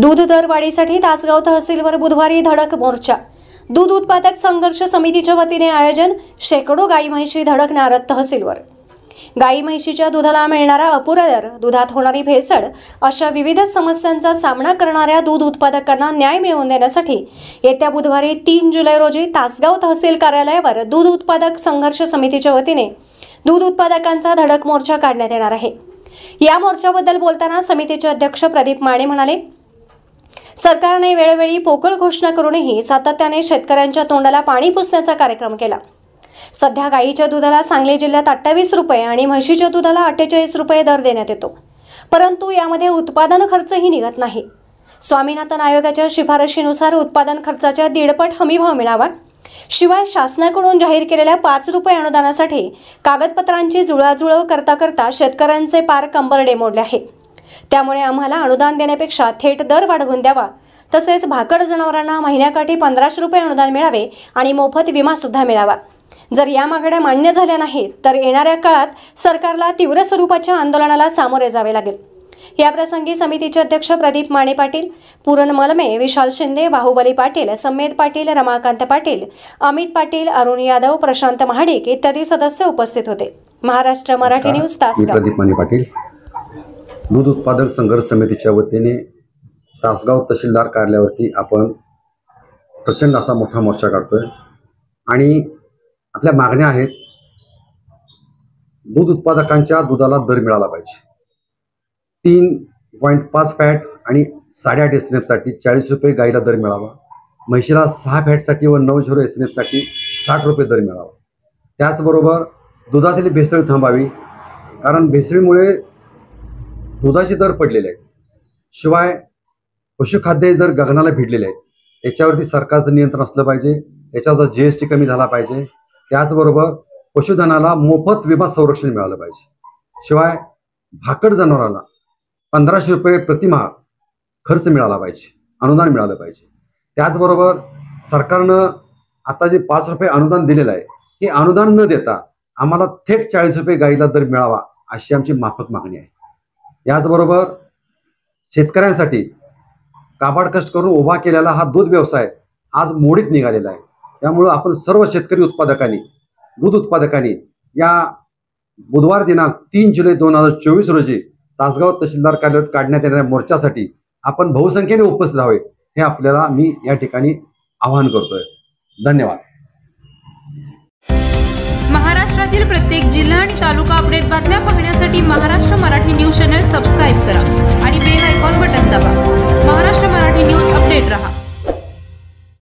दूध दरवाढीसाठी तासगाव तहसीलवर बुधवारी धडक मोर्चा। दूध उत्पादक संघर्ष समितीच्या वतीने आयोजन। शेकडो गाई म्हैशी धडकणार तहसीलवर। गाई म्हैशीच्या दुधाला मिळणारा अपुरा दर, दुधात होणारी भेसळ अशा विविध समस्यांचा सामना करणाऱ्या दूध उत्पादकांना न्याय मिळवून देण्यासाठी येत्या बुधवारी 3 जुलै रोजी तासगाव तहसील कार्यालयावर दूध उत्पादक संघर्ष समितीच्या वतीने दूध उत्पादकांचा धडक मोर्चा काढण्यात येणार आहे। या मोर्चाबद्दल बोलताना समितीचे अध्यक्ष प्रदीप माने म्हणाले, सरकारने वेळोवेळी पोकळ घोषणा करूनही सातत्याने शेतकऱ्यांच्या तोंडाला पाणी पुसण्याचा कार्यक्रम केला। सध्या गाईच्या दुधाला सांगली जिल्ह्यात 28 रुपये आणि म्हशीच्या दुधाला 48 रुपये दर देण्यात येतो, परंतु यामध्ये उत्पादन खर्चही निघत नाही। स्वामीनाथन आयोगाच्या शिफारशीनुसार उत्पादन खर्चाच्या 1.5 हमीभाव मिळावा। शिवाय शासनाकडून जाहीर केलेल्या 5 रुपये अनुदानासाठी कागदपत्रांची जुळवाजुळव करता करता शेतकऱ्यांचे पार कंबरडे मोडले आहे। त्यामुळे आम्हाला अनुदान देण्यापेक्षा थेट दर वाढवून द्यावा, तसेच भाकड जनावरांना महिन्याकाठी 1500 रुपये अनुदान मिळावे आणि मोफत विमा सुद्धा मिळावा। जर या मागण्या मान्य झाल्या नाहीत तर येणाऱ्या काळात सरकारला तीव्र स्वरूपाच्या आंदोलनाला सामोरे जावे लागेल। या प्रसंगी समितीचे अध्यक्ष प्रदीप माने पाटील, पूरन मलमे, विशाल शिंदे, बाहुबली पाटील, सम्मेद पाटील, रमाकांत पाटील, अमित पाटील, अरुण यादव, प्रशांत महाडिक इत्यादी सदस्य उपस्थित होते। महाराष्ट्र मराठी न्यूज, तासगाव। प्रदीप माने पाटील, दूध उत्पादक संघर्ष समितीच्या वतीने तासगाव तहसीलदार कार्यालयावरती आपण प्रचंड असा मोठा मोर्चा काढतोय आणि आपल्या मागण्या आहेत। दूध उत्पादकांच्या दुधाला दर मिळाला पाहिजे। 3.5 फॅट आणि 8.5 SNF साठी 40 रुपये गाईला दर मिळावा। म्हशीला 6 फॅटसाठी व 9 SNF साठी 60 रुपये दर मिळावा। त्याचबरोबर दुधातील भेसळ थांबावी, कारण भेसळीमुळे दुधाचे दर पडलेले आहेत। शिवाय पशुखाद्य दर गगनाला भिडलेले आहेत। याच्यावरती सरकारचं नियंत्रण असलं पाहिजे। याच्यावरचा GST कमी झाला पाहिजे। त्याचबरोबर पशुधनाला मोफत विमा संरक्षण मिळालं पाहिजे। शिवाय भाकड जनावरांना 1500 रुपये प्रतिमाह खर्च मिळाला पाहिजे, अनुदान मिळालं पाहिजे। त्याचबरोबर सरकारनं आता जे 5 रुपये अनुदान दिलेलं आहे, हे अनुदान न देता आम्हाला थेट 40 रुपये गाईला दर मिळावा, अशी आमची माफक मागणी आहे। याचबरोबर शेतकऱ्यांसाठी काबाड कष्ट करून उभा केलेला हा दूध व्यवसाय आज मोडीत निघालेला आहे। त्यामुळे आपण सर्व शेतकरी उत्पादकांनी, दूध उत्पादकांनी या बुधवार दिनांक 3 जुलै 2024 रोजी तासगाव तहसीलदार कार्यालयात काढण्यात येणाऱ्या मोर्चासाठी आपण बहुसंख्येने उपस्थित राहावे, हे आपल्याला मी या ठिकाणी आवाहन करतोय। धन्यवाद। महाराष्ट्रातील प्रत्येक जिल्हा आणि तालुका अपडेट बातम्या पाहण्यासाठी Maharashtra Marathi news channel subscribe करा।